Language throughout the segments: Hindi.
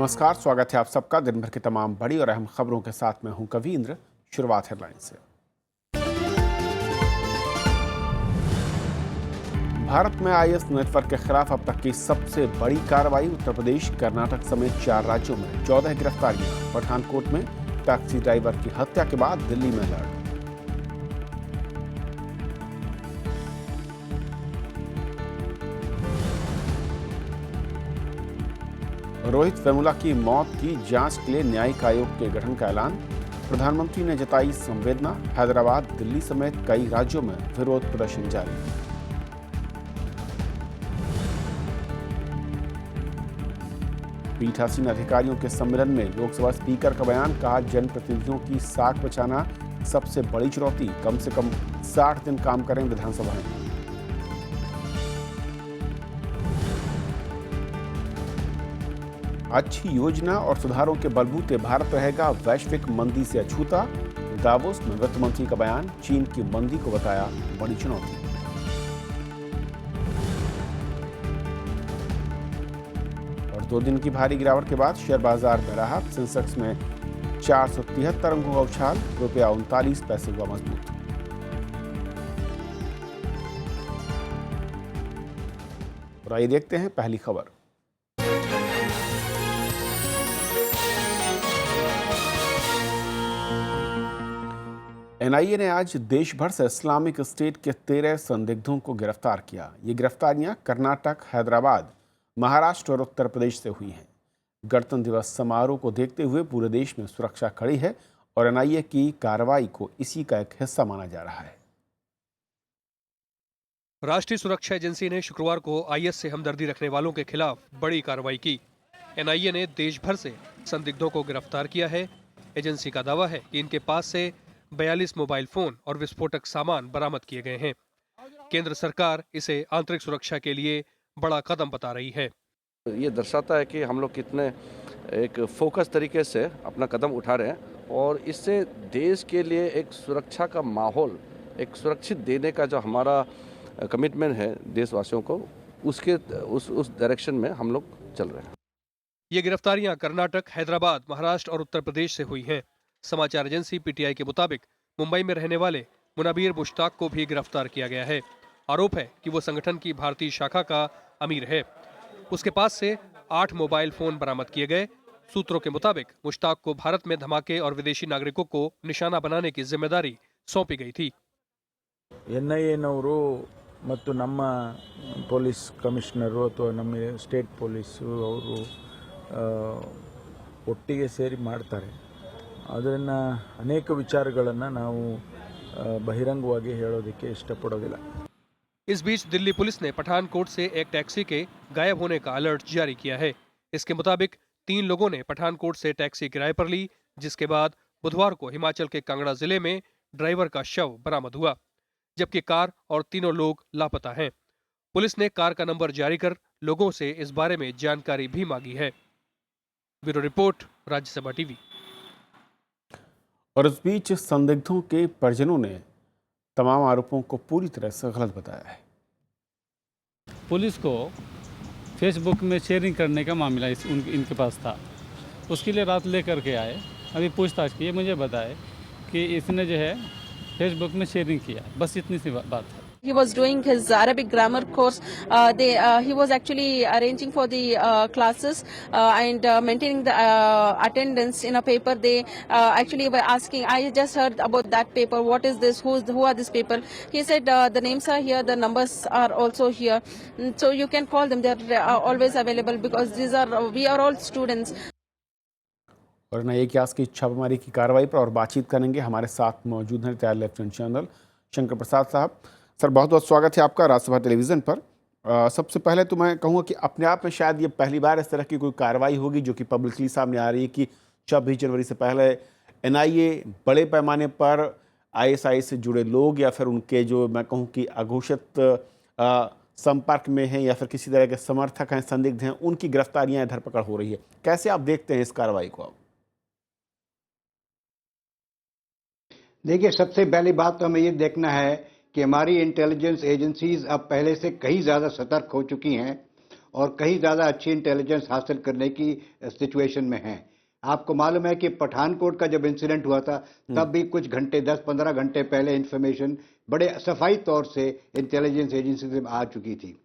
नमस्कार, स्वागत है आप सबका दिन भर की तमाम बड़ी और अहम खबरों के साथ मैं हूं कवींद्र। शुरुआत हेडलाइन से। भारत में आईएस नेटवर्क के खिलाफ अब तक की सबसे बड़ी कार्रवाई। उत्तर प्रदेश, कर्नाटक समेत 4 राज्यों में 14 गिरफ्तारियां। पठानकोट में टैक्सी ड्राइवर की हत्या के बाद दिल्ली में अलर्ट। रोहित वेमुला की मौत की जांच के लिए न्यायिक आयोग के गठन का ऐलान। प्रधानमंत्री ने जताई संवेदना। हैदराबाद, दिल्ली समेत कई राज्यों में विरोध प्रदर्शन जारी। पीठासीन अधिकारियों के सम्मेलन में लोकसभा स्पीकर का बयान। कहा, जनप्रतिनिधियों की साख बचाना सबसे बड़ी चुनौती। कम से कम 60 दिन काम करें विधानसभाएं। अच्छी योजना और सुधारों के बलबूते भारत रहेगा वैश्विक मंदी से अछूता। दावोस में वित्त मंत्री का बयान। चीन की मंदी को बताया बड़ी चुनौती। और 2 दिन की भारी गिरावट के बाद शेयर बाजार में राहत। सेंसेक्स में 473 अंकों का उछाल, ₹39 हुआ मजबूत। और आइए देखते हैं पहली खबर। एनआईए ने आज देश भर से इस्लामिक स्टेट के 13 संदिग्धों को गिरफ्तार किया। ये गिरफ्तारियां कर्नाटक, हैदराबाद, महाराष्ट्र और उत्तर प्रदेश से हुई हैं। गणतंत्र दिवस समारोह को देखते हुए पूरे देश में सुरक्षा कड़ी है और एनआईए की कार्रवाई को इसी का एक हिस्सा माना जा रहा है। राष्ट्रीय सुरक्षा एजेंसी ने शुक्रवार को आईएस से हमदर्दी रखने वालों के खिलाफ बड़ी कार्रवाई की। एनआईए ने देश भर से संदिग्धों को गिरफ्तार किया है। एजेंसी का दावा है कि इनके पास से 42 मोबाइल फोन और विस्फोटक सामान बरामद किए गए हैं। केंद्र सरकार इसे आंतरिक सुरक्षा के लिए बड़ा कदम बता रही है। ये दर्शाता है कि हम लोग कितने एक फोकस तरीके से अपना कदम उठा रहे हैं और इससे देश के लिए एक सुरक्षा का माहौल, एक सुरक्षित देने का जो हमारा कमिटमेंट है देशवासियों को, उसके उस डायरेक्शन में हम लोग चल रहे हैं। ये गिरफ्तारियां कर्नाटक, हैदराबाद, महाराष्ट्र और उत्तर प्रदेश से हुई हैं। समाचार एजेंसी पीटीआई के मुताबिक मुंबई में रहने वाले मुनबीर मुश्ताक को भी गिरफ्तार किया गया है। आरोप है कि वो संगठन की भारतीय शाखा का अमीर है। उसके पास से 8 मोबाइल फोन बरामद किए गए। सूत्रों के मुताबिक मुश्ताक को भारत में धमाके और विदेशी नागरिकों को निशाना बनाने की जिम्मेदारी सौंपी गई थी। ಎನ್ಐಎನವರು ಮತ್ತು ನಮ್ಮ ಪೊಲೀಸ್ ಕಮಿಷನರು ಅಥವಾ ನಮ್ಮ ಸ್ಟೇಟ್ ಪೊಲೀಸು ಅವರು ಒಟ್ಟಿಗೆ ಸೇರಿ ಮಾಡ್ತಾರೆ. ಅದನ್ನು ಅನೇಕ ವಿಚಾರಗಳನ್ನು ನಾವು ಬಹಿರಂಗವಾಗಿ ಹೇಳೋದಕ್ಕೆ ಇಷ್ಟಪಡೋದಿಲ್ಲ. इस बीच दिल्ली पुलिस ने पठानकोट से एक टैक्सी के गायब होने का अलर्ट जारी किया है। इसके मुताबिक 3 लोगों ने पठानकोट से टैक्सी किराए पर ली, जिसके बाद बुधवार को हिमाचल के कांगड़ा जिले में ड्राइवर का शव बरामद हुआ, जबकि कार और तीनों लोग लापता हैं। पुलिस ने कार का नंबर जारी कर लोगों से इस बारे में जानकारी भी मांगी है। Bureau report, Rajya Sabha TV. और इस बीच संदिग्धों के परिजनों ने तमाम आरोपों को पूरी तरह से गलत बताया है। पुलिस को फेसबुक में शेयरिंग करने का मामला इनके पास था। उसके लिए रात लेकर के आए। अभी पूछताछ की, मुझे बताए कि इसने जो है फेसबुक में शेयरिंग किया। बस इतनी सी बात है। He was doing his Arabic grammar course. He was actually arranging for the classes and maintaining the attendance in a paper. They actually were asking, I just heard about that paper. What is this? Who are these people? He said the names are here, the numbers are also here. So you can call them. They are always available because we are all students. और नए इतिहास की छापेमारी की कार्रवाई पर और बातचीत करेंगे। हमारे साथ मौजूद हैं retired lieutenant general Shankar Prasad साहब। सर, बहुत बहुत स्वागत है आपका राज्यसभा टेलीविज़न पर। सबसे पहले तो मैं कहूँगा कि अपने आप में शायद ये पहली बार इस तरह की कोई कार्रवाई होगी जो कि पब्लिकली सामने आ रही है कि 26 जनवरी से पहले एनआईए बड़े पैमाने पर आईएसआई से जुड़े लोग या फिर उनके जो मैं कहूँ कि अघोषित संपर्क में हैं या फिर किसी तरह के समर्थक हैं, संदिग्ध हैं, उनकी गिरफ्तारियाँ धरपकड़ हो रही है। कैसे आप देखते हैं इस कार्रवाई को आप? देखिए, सबसे पहली बात तो हमें ये देखना है कि हमारी इंटेलिजेंस एजेंसीज अब पहले से कहीं ज़्यादा सतर्क हो चुकी हैं और कहीं ज़्यादा अच्छी इंटेलिजेंस हासिल करने की सिचुएशन में हैं। आपको मालूम है कि पठानकोट का जब इंसिडेंट हुआ था तब भी कुछ घंटे 10-15 घंटे पहले इंफॉर्मेशन बड़े सफाई तौर से इंटेलिजेंस एजेंसी से आ चुकी थी।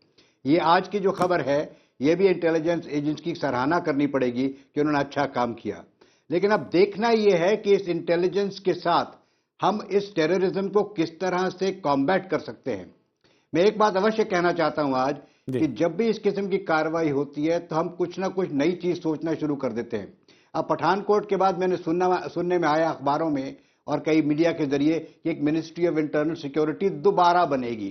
ये आज की जो खबर है ये भी इंटेलिजेंस एजेंसी की सराहना करनी पड़ेगी कि उन्होंने अच्छा काम किया। लेकिन अब देखना यह है कि इस इंटेलिजेंस के साथ हम इस टेररिज्म को किस तरह से कॉम्बैट कर सकते हैं। मैं एक बात अवश्य कहना चाहता हूं आज कि जब भी इस किस्म की कार्रवाई होती है तो हम कुछ ना कुछ नई चीज सोचना शुरू कर देते हैं। अब पठानकोट के बाद मैंने सुनने में आया अखबारों में और कई मीडिया के जरिए कि एक मिनिस्ट्री ऑफ इंटरनल सिक्योरिटी दोबारा बनेगी।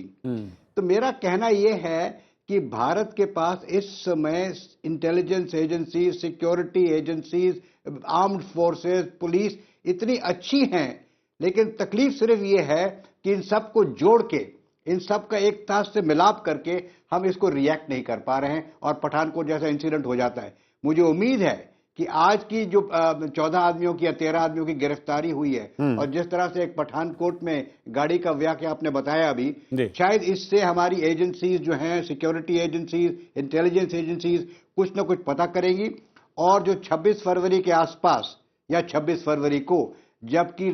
तो मेरा कहना यह है कि भारत के पास इस समय intelligence agency, security agencies, armed forces, police इतनी अच्छी हैं, लेकिन तकलीफ सिर्फ ये है कि इन सबको जोड़ के, इन सब का एक तास से मिलाप करके हम इसको रिएक्ट नहीं कर पा रहे हैं और पठानकोट जैसा इंसिडेंट हो जाता है। मुझे उम्मीद है कि आज की जो 14 आदमियों की या 13 आदमियों की गिरफ्तारी हुई है और जिस तरह से एक पठानकोट में गाड़ी का वाकया आपने बताया अभी, शायद इससे हमारी एजेंसीज जो हैं, सिक्योरिटी एजेंसीज, इंटेलिजेंस एजेंसीज कुछ ना कुछ पता करेंगी और जो 26 फरवरी के आसपास या 26 फरवरी को जबकि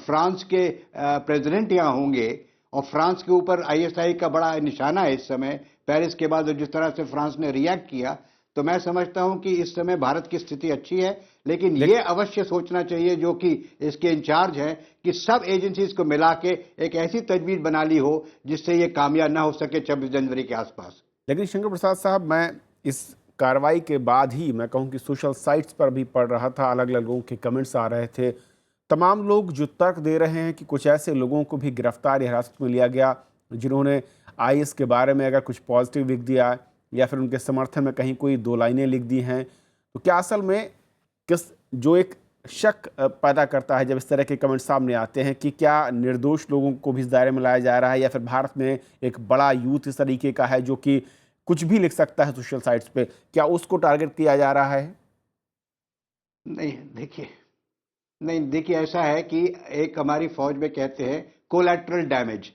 फ्रांस के प्रेसिडेंट यहाँ होंगे और फ्रांस के ऊपर आईएसआई का बड़ा निशाना है इस समय, पेरिस के बाद जिस तरह से फ्रांस ने रिएक्ट किया, तो मैं समझता हूं कि इस समय भारत की स्थिति अच्छी है। लेकिन ये अवश्य सोचना चाहिए जो कि इसके इंचार्ज हैं कि सब एजेंसीज को मिला के एक ऐसी तजवीज बना ली हो जिससे ये कामयाब ना हो सके 26 जनवरी के आसपास। लेकिन शंकर प्रसाद साहब, मैं इस कार्रवाई के बाद ही मैं कहूँ कि सोशल साइट्स पर भी पढ़ रहा था, अलग अलग लोगों के कमेंट्स आ रहे थे। तमाम लोग जो तर्क दे रहे हैं कि कुछ ऐसे लोगों को भी गिरफ्तार या हिरासत में लिया गया जिन्होंने आईएस के बारे में अगर कुछ पॉजिटिव लिख दिया या फिर उनके समर्थन में कहीं कोई 2 लाइनें लिख दी हैं, तो क्या असल में किस जो एक शक पैदा करता है जब इस तरह के कमेंट सामने आते हैं कि क्या निर्दोष लोगों को भी इस दायरे में लाया जा रहा है या फिर भारत में एक बड़ा यूथ इस तरीके का है जो कि कुछ भी लिख सकता है सोशल साइट्स पे, क्या उसको टारगेट किया जा रहा है? नहीं देखिए ऐसा है कि एक हमारी फौज में कहते हैं कोलैटरल डैमेज।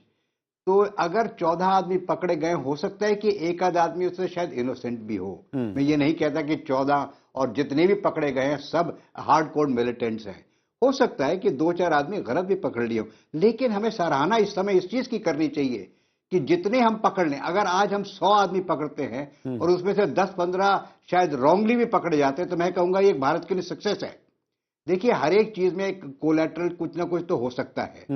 तो अगर 14 आदमी पकड़े गए, हो सकता है कि एक आध आदमी उससे शायद इनोसेंट भी हो। मैं ये नहीं कहता कि 14 और जितने भी पकड़े गए हैं सब हार्डकोर मिलिटेंट्स हैं। हो सकता है कि 2-4 आदमी गलत भी पकड़ लिए हो, लेकिन हमें सराहना इस समय इस चीज की करनी चाहिए कि जितने हम पकड़ लें, अगर आज हम 100 आदमी पकड़ते हैं और उसमें से 10-15 शायद रॉन्गली भी पकड़े जाते हैं, तो मैं कहूंगा ये भारत के लिए सक्सेस है। देखिए हर एक चीज में एक कोलैटरल कुछ ना कुछ तो हो सकता है।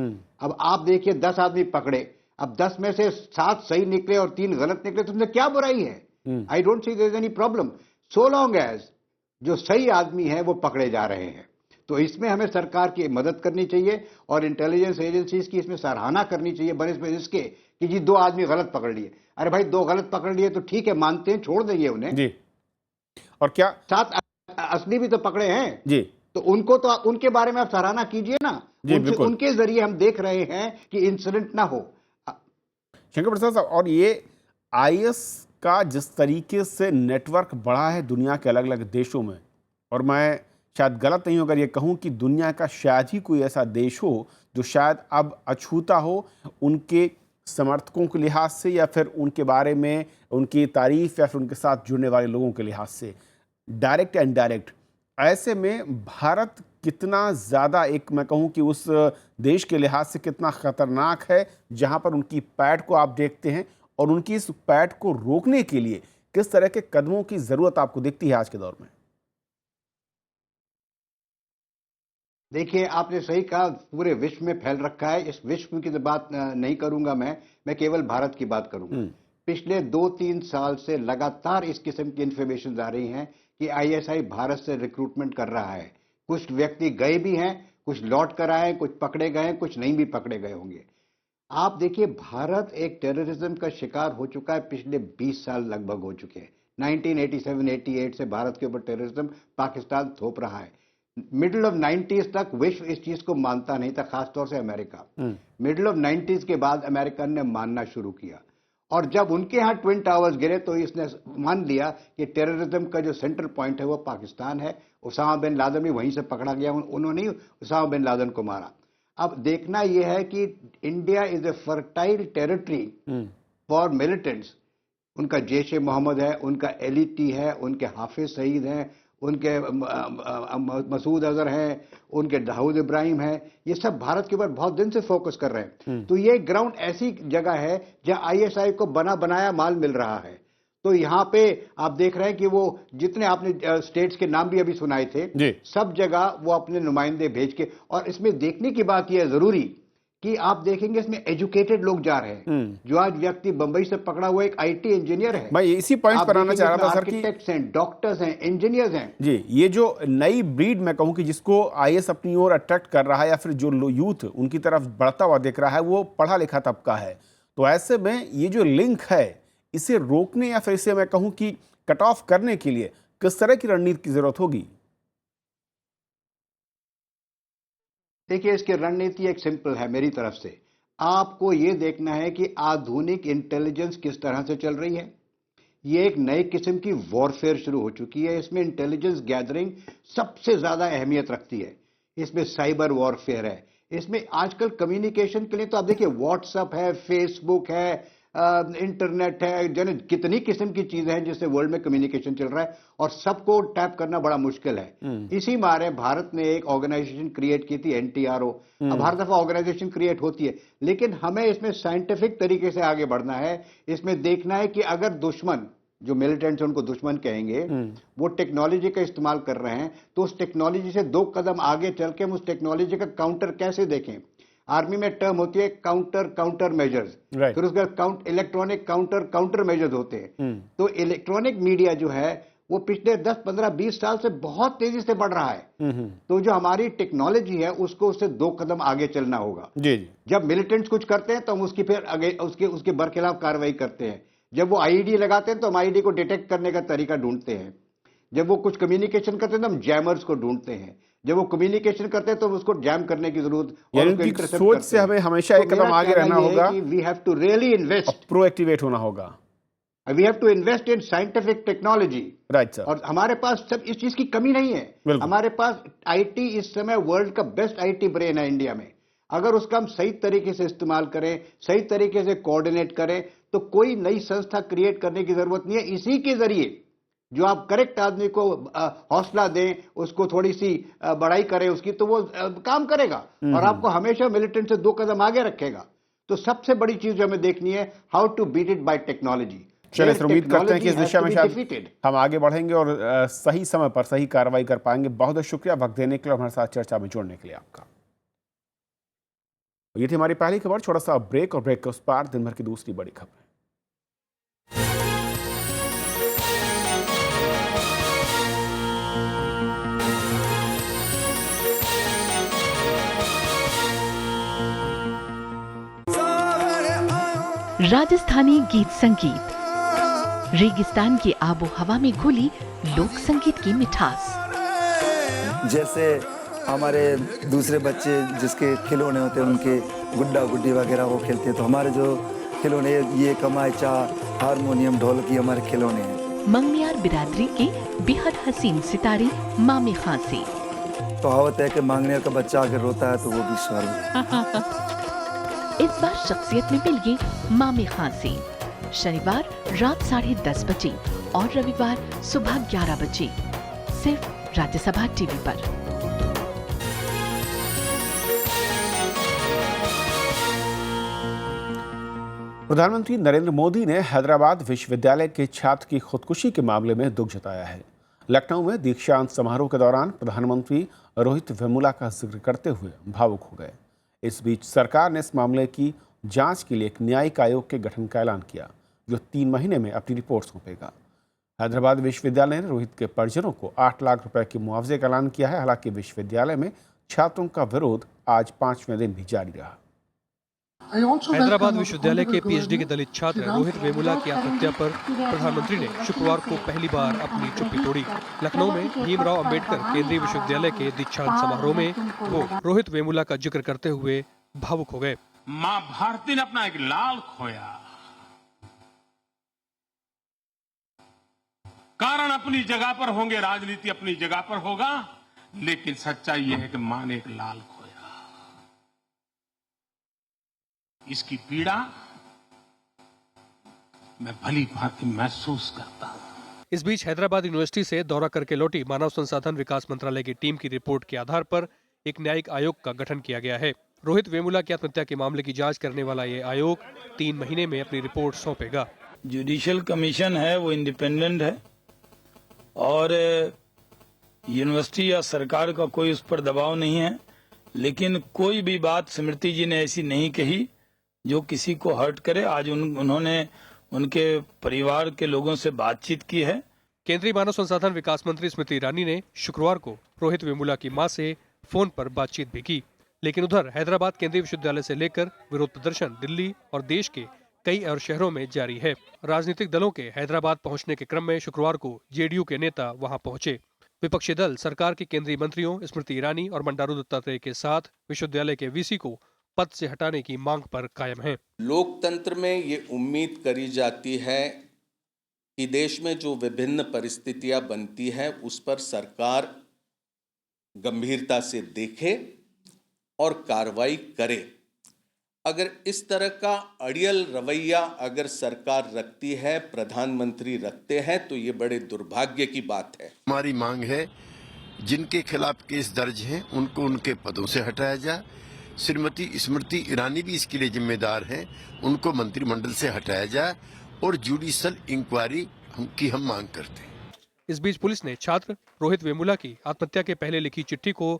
अब आप देखिए 10 आदमी पकड़े, अब 10 में से 7 सही निकले और 3 गलत निकले, तो उसमें क्या बुराई है? I don't see there is any problem so long as जो सही आदमी है वो पकड़े जा रहे हैं। तो इसमें हमें सरकार की मदद करनी चाहिए और इंटेलिजेंस एजेंसीज की इसमें सराहना करनी चाहिए बनस्पत इसके कि जी 2 आदमी गलत पकड़ लिए। अरे भाई 2 गलत पकड़ लिए तो ठीक है, मानते हैं, छोड़ देंगे उन्हें जी। और क्या 7 असली भी तो पकड़े हैं जी, तो उनको तो उनके बारे में आप सराहना कीजिए ना। उनके जरिए हम देख रहे हैं कि इंसिडेंट ना हो। शंकर प्रसाद साहब, और ये आईएस का जिस तरीके से नेटवर्क बढ़ा है दुनिया के अलग अलग देशों में, और मैं शायद गलत नहीं अगर ये कहूँ कि दुनिया का शायद ही कोई ऐसा देश हो जो शायद अब अछूता हो उनके समर्थकों के लिहाज से या फिर उनके बारे में उनकी तारीफ या फिर उनके साथ जुड़ने वाले लोगों के लिहाज से, डायरेक्ट या इनडायरेक्ट। ऐसे में भारत कितना ज़्यादा एक मैं कहूँ कि उस देश के लिहाज से कितना ख़तरनाक है जहाँ पर उनकी पैठ को आप देखते हैं, और उनकी इस पैठ को रोकने के लिए किस तरह के कदमों की ज़रूरत आपको दिखती है आज के दौर में? देखिए आपने सही कहा, पूरे विश्व में फैल रखा है। इस विश्व की तो बात नहीं करूंगा मैं केवल भारत की बात करूंगा। पिछले 2-3 साल से लगातार इस किस्म की इंफॉर्मेशन आ रही हैं कि आईएसआई भारत से रिक्रूटमेंट कर रहा है। कुछ व्यक्ति गए भी हैं, कुछ लौट कर आए, कुछ पकड़े गए, कुछ नहीं भी पकड़े गए होंगे। आप देखिए भारत एक टेररिज्म का शिकार हो चुका है, पिछले 20 साल लगभग हो चुके हैं। 1987-88 से भारत के ऊपर टेररिज्म पाकिस्तान थोप रहा है। मिडिल ऑफ 90s तक विश्व इस चीज को मानता नहीं था, खासतौर से अमेरिका। मिडिल ऑफ 90s के बाद अमेरिकन ने मानना शुरू किया, और जब उनके यहाँ ट्विन टावर्स गिरे तो इसने मान लिया कि टेररिज्म का जो सेंट्रल पॉइंट है वो पाकिस्तान है। उसामा बिन लादेन भी वहीं से पकड़ा गया, उन्होंने ही उसामा बिन लादेन को मारा। अब देखना यह है कि India is a fertile territory for militants. उनका जैश ए मोहम्मद है, उनका LET है, उनके हाफिज सईद हैं, उनके मसूद अजहर हैं, उनके दाऊद इब्राहिम हैं, ये सब भारत के ऊपर बहुत दिन से फोकस कर रहे हैं। तो ये ग्राउंड ऐसी जगह है जहां ISI को बना बनाया माल मिल रहा है। तो यहाँ पे आप देख रहे हैं कि वो जितने आपने स्टेट्स के नाम भी अभी सुनाए थे, सब जगह वो अपने नुमाइंदे भेज के, और इसमें देखने की बात यह है जरूरी कि आप देखेंगे इसमें एजुकेटेड लोग जा रहे हैं। जो आज व्यक्ति बंबई से पकड़ा हुआ एक IT इंजीनियर है। मैं इसी पॉइंट पर आना चाह रहा था सर कि आर्किटेक्ट्स हैं, डॉक्टर्स हैं, इंजीनियर्स हैं। जी, ये जो नई ब्रीड मैं कहूं कि जिसको IS अपनी ओर अट्रैक्ट कर रहा है या फिर जो यूथ उनकी तरफ बढ़ता हुआ दिख रहा है, वो पढ़ा लिखा तबका है। तो ऐसे में ये जो लिंक है, इसे रोकने या फिर इसे मैं कहूं कि कट ऑफ करने के लिए किस तरह की रणनीति की जरूरत होगी? देखिए, इसकी रणनीति एक सिंपल है मेरी तरफ से। आपको यह देखना है कि आधुनिक इंटेलिजेंस किस तरह से चल रही है। ये एक नए किस्म की वॉरफेयर शुरू हो चुकी है। इसमें इंटेलिजेंस गैदरिंग सबसे ज्यादा अहमियत रखती है। इसमें साइबर वॉरफेयर है। इसमें आजकल कम्युनिकेशन के लिए तो आप देखिए व्हाट्सएप है, फेसबुक है, इंटरनेट है, जन कितनी किस्म की चीजें हैं जिससे वर्ल्ड में कम्युनिकेशन चल रहा है, और सबको टैप करना बड़ा मुश्किल है। इसी मारे भारत ने एक ऑर्गेनाइजेशन क्रिएट की थी, NTRO। अब हर दफा ऑर्गेनाइजेशन क्रिएट होती है, लेकिन हमें इसमें साइंटिफिक तरीके से आगे बढ़ना है। इसमें देखना है कि अगर दुश्मन, जो मिलिटेंट्स उनको दुश्मन कहेंगे, वो टेक्नोलॉजी का इस्तेमाल कर रहे हैं, तो उस टेक्नोलॉजी से 2 कदम आगे चल के हम उस टेक्नोलॉजी का काउंटर कैसे देखें। आर्मी में टर्म होती है काउंटर मेजर्स, फिर उसके बाद इलेक्ट्रॉनिक काउंटर मेजर्स होते हैं। तो इलेक्ट्रॉनिक मीडिया जो है वो पिछले 10, 15, 20 साल से बहुत तेजी से बढ़ रहा है। तो जो हमारी टेक्नोलॉजी है उसको उससे 2 कदम आगे चलना होगा। जब मिलिटेंट्स कुछ करते हैं तो हम उसकी फिर आगे उसके बरखिलाफ कार्रवाई करते हैं। जब वो IED लगाते हैं तो हम IED को डिटेक्ट करने का तरीका ढूंढते हैं। जब वो कुछ कम्युनिकेशन करते हैं तो हम जैमर्स को ढूंढते हैं। जब वो कम्युनिकेशन करते हैं तो उसको जैम करने की जरूरत, और उसको इंटरसेप्ट सोच से हमें हमेशा एक कदम आगे रहना होगा। We have to really invest, प्रोएक्टिवेट होना होगा। We have to invest in scientific technology. Right sir. और हमारे पास सब इस चीज की कमी नहीं है। हमारे पास IT इस समय वर्ल्ड का बेस्ट IT ब्रेन है इंडिया में। अगर उसका हम सही तरीके से इस्तेमाल करें, सही तरीके से कोऑर्डिनेट करें, तो कोई नई संस्था क्रिएट करने की जरूरत नहीं है। इसी के जरिए जो आप करेक्ट आदमी को हौसला दें, उसको थोड़ी सी बड़ाई करें उसकी, तो वो काम करेगा और आपको हमेशा मिलिटेंट से 2 कदम आगे रखेगा। तो सबसे बड़ी चीज जो हमें देखनी है, how to beat it by technology. चलिए सर, उम्मीद करते हैं कि इस दिशा में शायद हम आगे बढ़ेंगे और सही समय पर सही कार्रवाई कर पाएंगे। बहुत बहुत शुक्रिया वक्त देने के लिए और हमारे साथ चर्चा में जुड़ने के लिए आपका। ये थी हमारी पहली खबर। छोटा सा ब्रेक, और ब्रेक के उस पार दिन भर की दूसरी बड़ी खबर। राजस्थानी गीत संगीत, रेगिस्तान की आबो हवा में घुली लोक संगीत की मिठास। जैसे हमारे दूसरे बच्चे जिसके खिलौने होते हैं, उनके गुड्डा गुड्डी वगैरह वो खेलते हैं, तो हमारे जो खिलौने, ये कमायचा, हारमोनियम, ढोलकी हमारे खिलौने हैं। मंगनियार बिरादरी के बेहद हसीन सितारे मामे खां से कहावत है कि मांगनियार का बच्चा अगर रोता है तो वो भी स्वर। इस बार शख्सियत में मिलिए मामे खां से। शनिवार रात 10:30 बजे और रविवार सुबह 11 बजे, सिर्फ राज्यसभा TV पर। प्रधानमंत्री नरेंद्र मोदी ने हैदराबाद विश्वविद्यालय के छात्र की खुदकुशी के मामले में दुख जताया है। लखनऊ में दीक्षांत समारोह के दौरान प्रधानमंत्री रोहित वेमुला का जिक्र करते हुए भावुक हो गए। इस बीच सरकार ने इस मामले की जांच के लिए एक न्यायिक आयोग के गठन का ऐलान किया, जो 3 महीने में अपनी रिपोर्ट सौंपेगा। हैदराबाद विश्वविद्यालय ने रोहित के परिजनों को 8 लाख रुपए के मुआवजे का ऐलान किया है। हालांकि विश्वविद्यालय में छात्रों का विरोध आज 5वें दिन भी जारी रहा। हैदराबाद विश्वविद्यालय के PhD के दलित छात्र रोहित वेमुला की आत्महत्या पर प्रधानमंत्री ने शुक्रवार को पहली बार अपनी चुप्पी तोड़ी। लखनऊ में भीमराव अंबेडकर केंद्रीय विश्वविद्यालय के दीक्षांत समारोह में वो रोहित वेमुला का जिक्र करते हुए भावुक हो गए। मां भारती ने अपना एक लाल खोया, कारण अपनी जगह पर होंगे, राजनीति अपनी जगह पर होगा, लेकिन सच्चाई यह है कि मां ने एक लाल खोया। इसकी पीड़ा मैं भली भांति महसूस करता हूँ। इस बीच हैदराबाद यूनिवर्सिटी से दौरा करके लौटी मानव संसाधन विकास मंत्रालय की टीम की रिपोर्ट के आधार पर एक न्यायिक आयोग का गठन किया गया है। रोहित वेमुला की आत्महत्या के मामले की जांच करने वाला ये आयोग 3 महीने में अपनी रिपोर्ट सौंपेगा। जुडिशियल कमीशन है वो इंडिपेंडेंट है और यूनिवर्सिटी या सरकार का कोई उस पर दबाव नहीं है, लेकिन कोई भी बात स्मृति जी ने ऐसी नहीं कही जो किसी को हर्ट करे। आज उन्होंने उनके परिवार के लोगों से बातचीत की है। केंद्रीय मानव संसाधन विकास मंत्री स्मृति ईरानी ने शुक्रवार को रोहित वेमुला की मां से फोन पर बातचीत भी की, लेकिन उधर हैदराबाद केंद्रीय विश्वविद्यालय से लेकर विरोध प्रदर्शन दिल्ली और देश के कई और शहरों में जारी है। राजनीतिक दलों के हैदराबाद पहुंचने के क्रम में शुक्रवार को जेडीयू के नेता वहां पहुंचे। विपक्षी दल सरकार के केंद्रीय मंत्रियों स्मृति ईरानी और बंडारू दत्तात्रेय के साथ विश्वविद्यालय के वीसी को पद से हटाने की मांग पर कायम है। लोकतंत्र में ये उम्मीद करी जाती है कि देश में जो विभिन्न परिस्थितियां बनती हैं उस पर सरकार गंभीरता से देखे और कार्रवाई करे। अगर इस तरह का अड़ियल रवैया अगर सरकार रखती है, प्रधानमंत्री रखते हैं, तो ये बड़े दुर्भाग्य की बात है। हमारी मांग है जिनके खिलाफ केस दर्ज हैं उनको उनके पदों से हटाया जाए। श्रीमती स्मृति ईरानी भी इसके लिए जिम्मेदार हैं, उनको मंत्रिमंडल से हटाया जाए और जुडिशियल इंक्वायरी की हम मांग करते हैं। इस बीच पुलिस ने छात्र रोहित वेमुला की आत्महत्या के पहले लिखी चिट्ठी को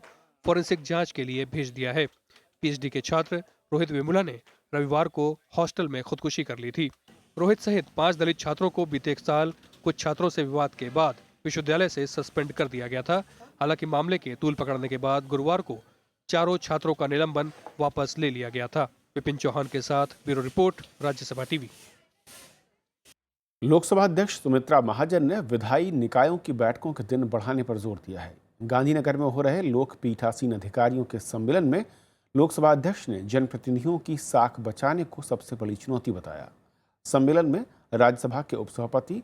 फोरेंसिक जांच के लिए भेज दिया है। पीएचडी के छात्र रोहित वेमुला ने रविवार को हॉस्टल में खुदकुशी कर ली थी। रोहित सहित 5 दलित छात्रों को बीते एक साल कुछ छात्रों से विवाद के बाद विश्वविद्यालय से सस्पेंड कर दिया गया था। हालांकि मामले के तूल पकड़ने के बाद गुरुवार को चारों छात्रों का निलंबन वापस ले लिया गया था। विपिन चौहान के साथ bureau report, Rajya Sabha TV. Lok Sabha अध्यक्ष सुमित्रा महाजन ने विधायी निकायों की बैठकों के दिन बढ़ाने पर जोर दिया है। गांधीनगर में हो रहे लोक पीठासीन अधिकारियों के सम्मेलन में लोकसभा अध्यक्ष ने जनप्रतिनिधियों की साख बचाने को सबसे बड़ी चुनौती बताया। सम्मेलन में राज्यसभा के उपसभापति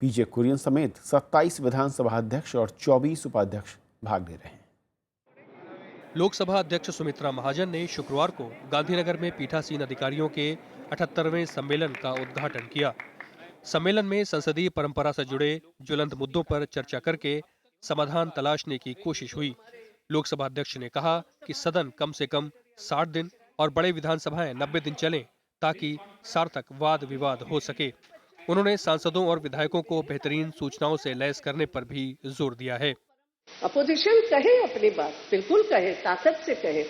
पीजे कुरियन समेत 27 विधानसभा अध्यक्ष और 24 उपाध्यक्ष भाग ले रहे हैं। लोकसभा अध्यक्ष सुमित्रा महाजन ने शुक्रवार को गांधीनगर में पीठासीन अधिकारियों के 78वें सम्मेलन का उद्घाटन किया। सम्मेलन में संसदीय परंपरा से जुड़े ज्वलंत मुद्दों पर चर्चा करके समाधान तलाशने की कोशिश हुई। लोकसभा अध्यक्ष ने कहा कि सदन कम से कम 60 दिन और बड़े विधानसभाएं 90 दिन चलें ताकि सार्थक वाद विवाद हो सके। उन्होंने सांसदों और विधायकों को बेहतरीन सूचनाओं से लैस करने पर भी जोर दिया है। अपोजिशन कहे अपनी बात, बिल्कुल कहे, ताकत से कहे,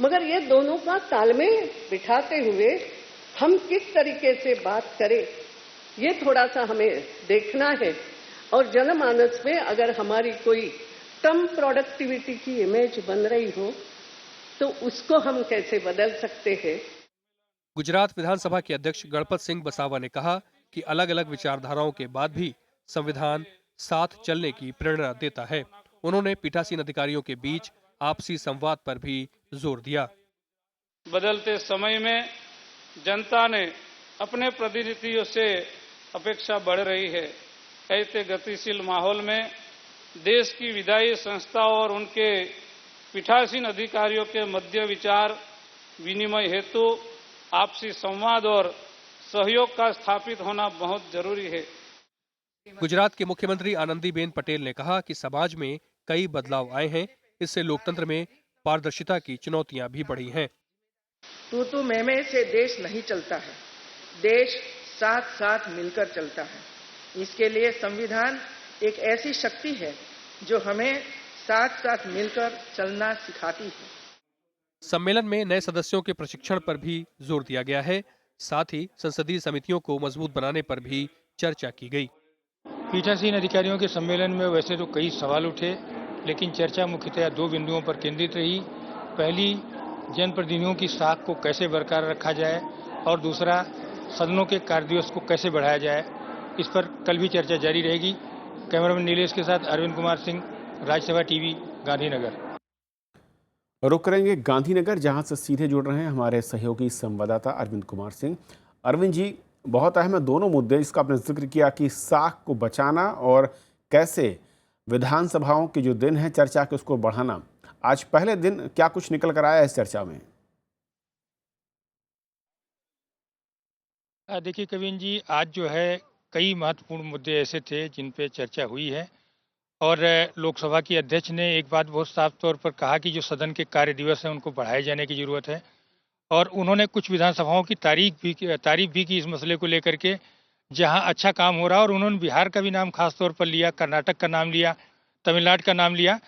मगर ये दोनों का तालमेल बिठाते हुए हम किस तरीके से बात करें, ये थोड़ा सा हमें देखना है। और जनमानस में अगर हमारी कोई कम प्रोडक्टिविटी की इमेज बन रही हो तो उसको हम कैसे बदल सकते हैं। गुजरात विधानसभा के अध्यक्ष गणपत सिंह बसावा ने कहा कि अलग अलग विचारधाराओं के बाद भी संविधान साथ चलने की प्रेरणा देता है। उन्होंने पीठासीन अधिकारियों के बीच आपसी संवाद पर भी जोर दिया। बदलते समय में जनता ने अपने प्रतिनिधियों से अपेक्षा बढ़ रही है। ऐसे गतिशील माहौल में देश की विधायी संस्थाओं और उनके पीठासीन अधिकारियों के मध्य विचार विनिमय हेतु आपसी संवाद और सहयोग का स्थापित होना बहुत जरूरी है। गुजरात के मुख्यमंत्री आनंदीबेन पटेल ने कहा कि समाज में कई बदलाव आए हैं, इससे लोकतंत्र में पारदर्शिता की चुनौतियां भी बढ़ी हैं। तू मैं से देश नहीं चलता है, देश साथ साथ मिलकर चलता है। इसके लिए संविधान एक ऐसी शक्ति है जो हमें साथ साथ मिलकर चलना सिखाती है। सम्मेलन में नए सदस्यों के प्रशिक्षण पर भी जोर दिया गया है। साथ ही संसदीय समितियों को मजबूत बनाने पर भी चर्चा की गई। पीठासीन अधिकारियों के सम्मेलन में वैसे तो कई सवाल उठे, लेकिन चर्चा मुख्यतः 2 बिंदुओं पर केंद्रित रही। पहली, जनप्रतिनिधियों की साख को कैसे बरकरार रखा जाए और दूसरा, सदनों के कार्यदिवस को कैसे बढ़ाया जाए। इस पर कल भी चर्चा जारी रहेगी। कैमरामैन नीलेश के साथ अरविंद कुमार सिंह, राज्यसभा टीवी, गांधीनगर। रुक करेंगे गांधीनगर, जहां से सीधे जुड़ रहे हैं हमारे सहयोगी संवाददाता अरविंद कुमार सिंह। अरविंद जी, बहुत अहम है दोनों मुद्दे। इसका आपने जिक्र किया कि साख को बचाना और कैसे विधानसभाओं के जो दिन है चर्चा के उसको बढ़ाना। आज पहले दिन क्या कुछ निकल कर आया इस चर्चा में? देखिए कविन जी, आज जो है कई महत्वपूर्ण मुद्दे ऐसे थे जिन पे चर्चा हुई है और लोकसभा की अध्यक्ष ने एक बात बहुत साफ तौर पर कहा कि जो सदन के कार्य दिवस हैं उनको बढ़ाए जाने की ज़रूरत है और उन्होंने कुछ विधानसभाओं की तारीफ भी की इस मसले को लेकर के, जहां अच्छा काम हो रहा है। और उन्होंने बिहार का भी नाम खास तौर पर लिया, कर्नाटक का नाम लिया, तमिलनाडु का नाम लिया।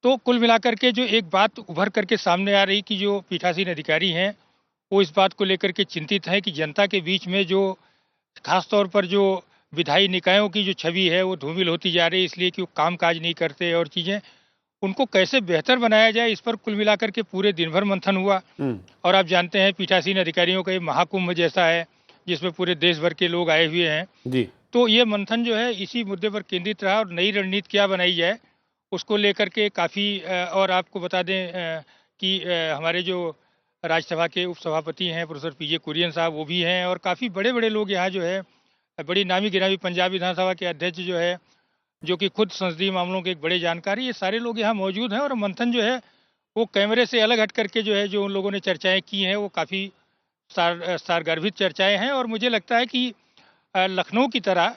तो कुल मिलाकर के जो एक बात उभर करके सामने आ रही कि जो पीठासीन अधिकारी हैं वो इस बात को लेकर के चिंतित हैं कि जनता के बीच में जो खास तौर पर जो विधायी निकायों की जो छवि है वो धूमिल होती जा रही है, इसलिए कि वो काम काज नहीं करते और चीज़ें उनको कैसे बेहतर बनाया जाए, इस पर कुल मिलाकर के पूरे दिन भर मंथन हुआ। और आप जानते हैं पीठासीन अधिकारियों का ये महाकुंभ जैसा है जिसमें पूरे देश भर के लोग आए हुए हैं जी। तो ये मंथन जो है इसी मुद्दे पर केंद्रित रहा और नई रणनीति क्या बनाई जाए उसको लेकर के काफ़ी। और आपको बता दें कि हमारे जो राज्यसभा के उपसभापति हैं प्रोफेसर पीजे कुरियन साहब, वो भी हैं और काफ़ी बड़े बड़े लोग यहाँ जो है, बड़ी नामी गिरामी पंजाब विधानसभा के अध्यक्ष जो है, जो कि खुद संसदीय मामलों के एक बड़े जानकारी, ये सारे लोग यहाँ मौजूद हैं। और मंथन जो है वो कैमरे से अलग हट करके जो है, जो उन लोगों ने चर्चाएं की हैं वो काफ़ी सारगर्भित चर्चाएं हैं। और मुझे लगता है कि लखनऊ की तरह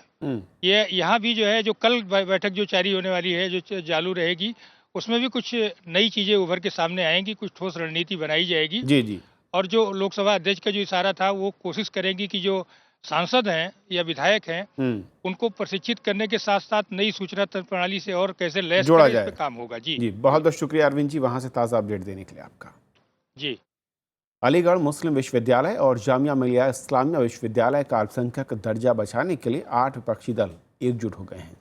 ये यहाँ भी जो है, जो कल बैठक जो जारी होने वाली है, जो चालू रहेगी, उसमें भी कुछ नई चीज़ें उभर के सामने आएंगी, कुछ ठोस रणनीति बनाई जाएगी। जी जी। और जो लोकसभा अध्यक्ष का जो इशारा था वो कोशिश करेंगी कि जो सांसद हैं या विधायक हैं उनको प्रशिक्षित करने के साथ साथ नई सूचना तंत्र प्रणाली से और कैसे लैस जोड़ा करें, जाए। इस पे काम होगा। जी जी, बहुत बहुत शुक्रिया अरविंद जी, वहाँ से ताज़ा अपडेट देने के लिए आपका। जी। अलीगढ़ मुस्लिम विश्वविद्यालय और जामिया मिलिया इस्लामिया विश्वविद्यालय का अल्पसंख्यक दर्जा बचाने के लिए 8 विपक्षी दल एकजुट हो गए हैं।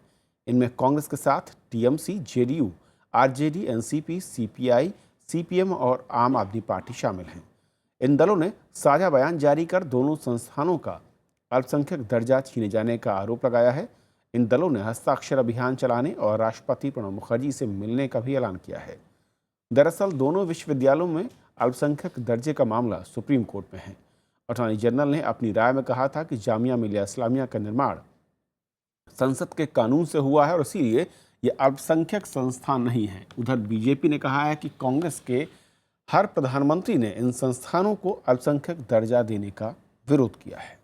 इनमें कांग्रेस के साथ TMC, JDU, RJD, NCP, CPI, CPM और आम आदमी पार्टी शामिल हैं। इन दलों ने साझा बयान जारी कर दोनों संस्थानों का अल्पसंख्यक दर्जा छीने जाने का आरोप लगाया है। इन दलों ने हस्ताक्षर अभियान चलाने और राष्ट्रपति प्रणब मुखर्जी से मिलने का भी ऐलान किया है। दरअसल दोनों विश्वविद्यालयों में अल्पसंख्यक दर्जे का मामला सुप्रीम कोर्ट में है। अटॉर्नी जनरल ने अपनी राय में कहा था कि जामिया मिलिया इस्लामिया का निर्माण संसद के कानून से हुआ है और इसीलिए ये अल्पसंख्यक संस्थान नहीं है। उधर बीजेपी ने कहा है कि कांग्रेस के हर प्रधानमंत्री ने इन संस्थानों को अल्पसंख्यक दर्जा देने का विरोध किया है।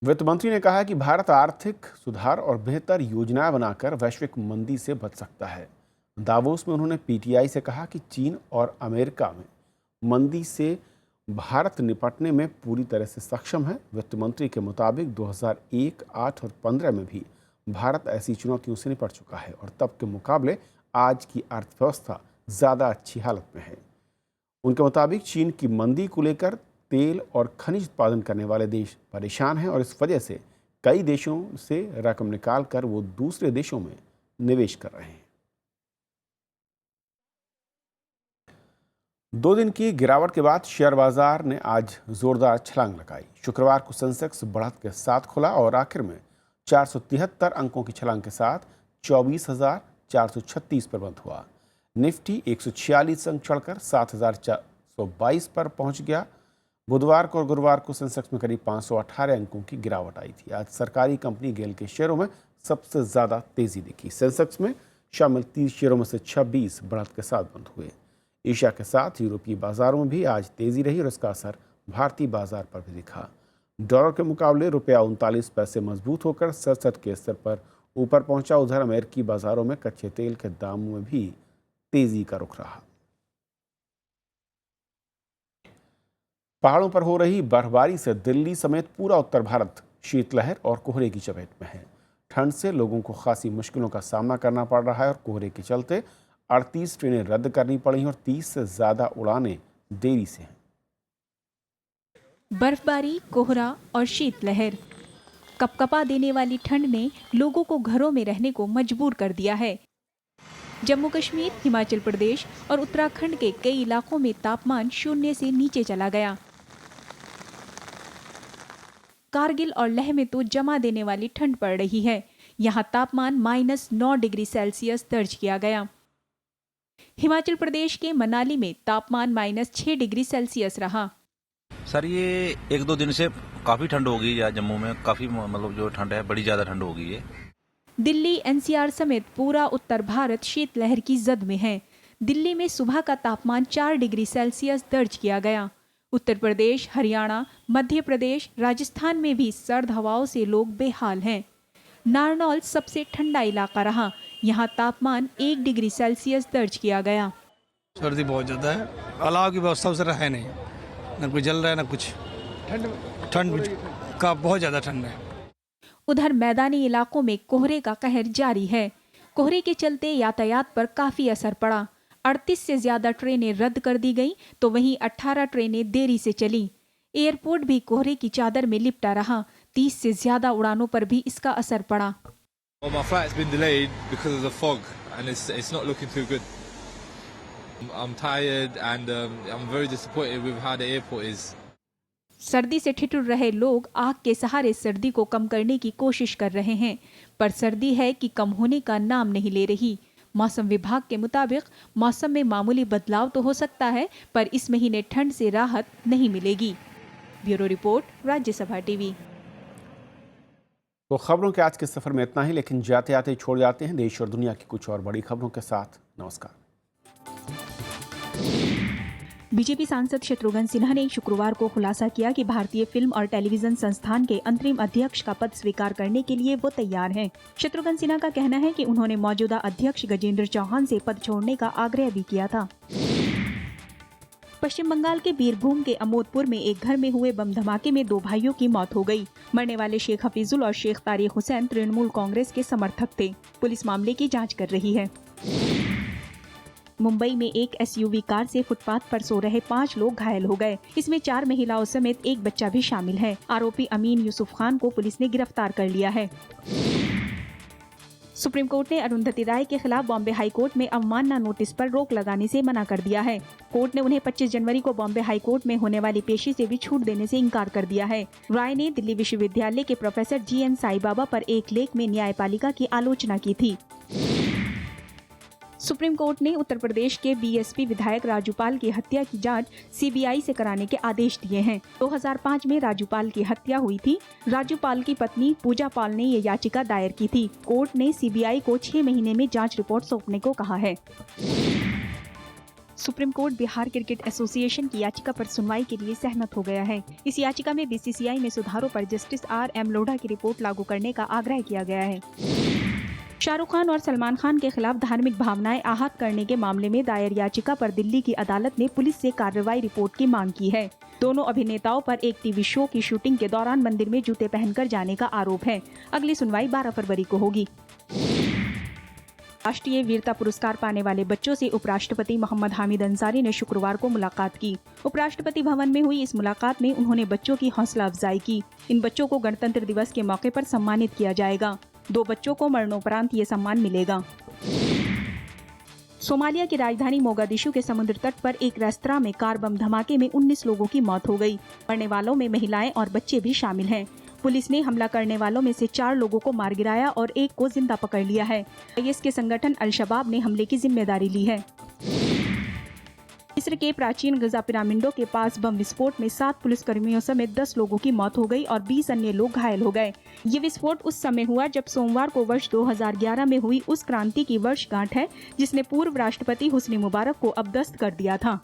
वित्त मंत्री ने कहा कि भारत आर्थिक सुधार और बेहतर योजनाएं बनाकर वैश्विक मंदी से बच सकता है। दावोस में उन्होंने पीटीआई से कहा कि चीन और अमेरिका में मंदी से भारत निपटने में पूरी तरह से सक्षम है। वित्त मंत्री के मुताबिक 2001, 8 और 15 में भी भारत ऐसी चुनौतियों से निपट चुका है और तब के मुकाबले आज की अर्थव्यवस्था ज़्यादा अच्छी हालत में है। उनके मुताबिक चीन की मंदी को लेकर तेल और खनिज उत्पादन करने वाले देश परेशान हैं और इस वजह से कई देशों से रकम निकाल कर वो दूसरे देशों में निवेश कर रहे हैं। 2 दिन की गिरावट के बाद शेयर बाजार ने आज जोरदार छलांग लगाई। शुक्रवार को सेंसेक्स बढ़त के साथ खुला और आखिर में 473 अंकों की छलांग के साथ 24,436 पर बंद हुआ। निफ्टी 146 अंक चढ़कर 7,422 पर पहुंच गया। बुधवार को और गुरुवार को सेंसेक्स में करीब 518 अंकों की गिरावट आई थी। आज सरकारी कंपनी गेल के शेयरों में सबसे ज़्यादा तेजी दिखी। सेंसेक्स में शामिल 30 शेयरों में से 26 बढ़त के साथ बंद हुए। एशिया के साथ यूरोपीय बाजारों में भी आज तेजी रही और इसका असर भारतीय बाजार पर भी दिखा। डॉलर के मुकाबले रुपया 39 पैसे मजबूत होकर 67 के स्तर पर ऊपर पहुंचा। उधर अमेरिकी बाजारों में कच्चे तेल के दामों में भी तेजी का रुख रहा। पहाड़ों पर हो रही बर्फबारी से दिल्ली समेत पूरा उत्तर भारत शीतलहर और कोहरे की चपेट में है। ठंड से लोगों को खासी मुश्किलों का सामना करना पड़ रहा है और कोहरे के चलते 38 ट्रेनें रद्द करनी पड़ी और 30 से ज़्यादा उड़ानें देरी से हैं। बर्फबारी, कोहरा और शीतलहर, कपकपा देने वाली ठंड ने लोगों को घरों में रहने को मजबूर कर दिया है। जम्मू कश्मीर, हिमाचल प्रदेश और उत्तराखंड के कई इलाकों में तापमान 0 से नीचे चला गया। कारगिल और लेह में तो जमा देने वाली ठंड पड़ रही है। यहाँ तापमान -9 डिग्री सेल्सियस दर्ज किया गया। हिमाचल प्रदेश के मनाली में तापमान -6 डिग्री सेल्सियस रहा। सर ये 1-2 दिन से काफ़ी ठंड हो गई है। जम्मू में काफ़ी मतलब जो ठंड है बड़ी ज़्यादा ठंड हो गई है। दिल्ली, एनसीआर समेत पूरा उत्तर भारत शीतलहर की जद में है। दिल्ली में सुबह का तापमान 4 डिग्री सेल्सियस दर्ज किया गया। उत्तर प्रदेश, हरियाणा, मध्य प्रदेश, राजस्थान में भी सर्द हवाओं से लोग बेहाल हैं। नारनौल सबसे ठंडा इलाका रहा। यहाँ तापमान 1 डिग्री सेल्सियस दर्ज किया गया। सर्दी बहुत ज़्यादा है, अलाव की व्यवस्था उसे है नहीं, न कोई जल रहा है न कुछ। ठंड का बहुत ज़्यादा ठंड है। उधर मैदानी इलाकों में कोहरे का कहर जारी है। कोहरे के चलते यातायात पर काफी असर पड़ा। 38 से ज्यादा ट्रेनें रद्द कर दी गईं, तो वहीं 18 ट्रेनें देरी से चली। एयरपोर्ट भी कोहरे की चादर में लिपटा रहा। 30 से ज्यादा उड़ानों पर भी इसका असर पड़ा। Well, my flight's been delayed because of the fog and it's not looking too good. I'm tired and I'm very disappointed with how the airport is. सर्दी से ठिठुर रहे लोग आग के सहारे सर्दी को कम करने की कोशिश कर रहे हैं, पर सर्दी है कि कम होने का नाम नहीं ले रही। मौसम विभाग के मुताबिक मौसम में मामूली बदलाव तो हो सकता है, पर इस महीने ठंड से राहत नहीं मिलेगी। Bureau report, Rajya Sabha TV. तो खबरों के आज के सफर में इतना ही, लेकिन जाते आते छोड़ जाते हैं देश और दुनिया की कुछ और बड़ी खबरों के साथ। नमस्कार। बीजेपी सांसद शत्रुघ्न सिन्हा ने शुक्रवार को खुलासा किया कि भारतीय फिल्म और टेलीविजन संस्थान के अंतरिम अध्यक्ष का पद स्वीकार करने के लिए वो तैयार हैं। शत्रुघ्न सिन्हा का कहना है कि उन्होंने मौजूदा अध्यक्ष गजेंद्र चौहान से पद छोड़ने का आग्रह भी किया था। पश्चिम बंगाल के बीरभूम के अमोदपुर में एक घर में हुए बम धमाके में 2 भाइयों की मौत हो गई। मरने वाले शेख हफीजुल और शेख तारिक हुसैन तृणमूल कांग्रेस के समर्थक थे। पुलिस मामले की जांच कर रही है। मुंबई में एक एसयूवी कार से फुटपाथ पर सो रहे 5 लोग घायल हो गए। इसमें 4 महिलाओं समेत एक बच्चा भी शामिल है। आरोपी अमीन यूसुफ खान को पुलिस ने गिरफ्तार कर लिया है। सुप्रीम कोर्ट ने अरुंधति राय के खिलाफ बॉम्बे हाई कोर्ट में अवमानना नोटिस पर रोक लगाने से मना कर दिया है। कोर्ट ने उन्हें 25 जनवरी को बॉम्बे हाई कोर्ट में होने वाली पेशी से भी छूट देने से इनकार कर दिया है। राय ने दिल्ली विश्वविद्यालय के प्रोफेसर GN साई बाबा पर एक लेख में न्यायपालिका की आलोचना की थी। सुप्रीम कोर्ट ने उत्तर प्रदेश के BSP विधायक राजू पाल की हत्या की जांच CBI से कराने के आदेश दिए हैं। 2005 में राजू पाल की हत्या हुई थी। राजू पाल की पत्नी पूजा पाल ने ये याचिका दायर की थी। कोर्ट ने CBI को 6 महीने में जांच रिपोर्ट सौंपने को कहा है। Supreme court Bihar cricket association की याचिका पर सुनवाई के लिए सहमत हो गया है। इस याचिका में BCCI में सुधारों पर जस्टिस RM लोढ़ा की रिपोर्ट लागू करने का आग्रह किया गया है। शाहरुख खान और सलमान खान के खिलाफ धार्मिक भावनाएं आहत करने के मामले में दायर याचिका पर दिल्ली की अदालत ने पुलिस से कार्रवाई रिपोर्ट की मांग की है। दोनों अभिनेताओं पर एक टीवी शो की शूटिंग के दौरान मंदिर में जूते पहनकर जाने का आरोप है। अगली सुनवाई 12 फरवरी को होगी। राष्ट्रीय वीरता पुरस्कार पाने वाले बच्चों से उपराष्ट्रपति मोहम्मद हामिद अंसारी ने शुक्रवार को मुलाकात की। उपराष्ट्रपति भवन में हुई इस मुलाकात में उन्होंने बच्चों की हौसला अफजाई की। इन बच्चों को गणतंत्र दिवस के मौके पर सम्मानित किया जाएगा। 2 बच्चों को मरणोपरांत ये सम्मान मिलेगा। सोमालिया की राजधानी मोगादिशु के समुद्र तट पर एक रेस्तरां में कार बम धमाके में 19 लोगों की मौत हो गई। मरने वालों में महिलाएं और बच्चे भी शामिल हैं। पुलिस ने हमला करने वालों में से 4 लोगों को मार गिराया और एक को जिंदा पकड़ लिया है। IS के संगठन अल-शबाब ने हमले की जिम्मेदारी ली है। मिस्र के प्राचीन गिज़ा पिरामिडों के पास बम विस्फोट में 7 पुलिसकर्मियों समेत 10 लोगों की मौत हो गई और 20 अन्य लोग घायल हो गए। ये विस्फोट उस समय हुआ जब सोमवार को वर्ष 2011 में हुई उस क्रांति की वर्षगांठ है जिसने पूर्व राष्ट्रपति हुस्नी मुबारक को अपदस्थ कर दिया था।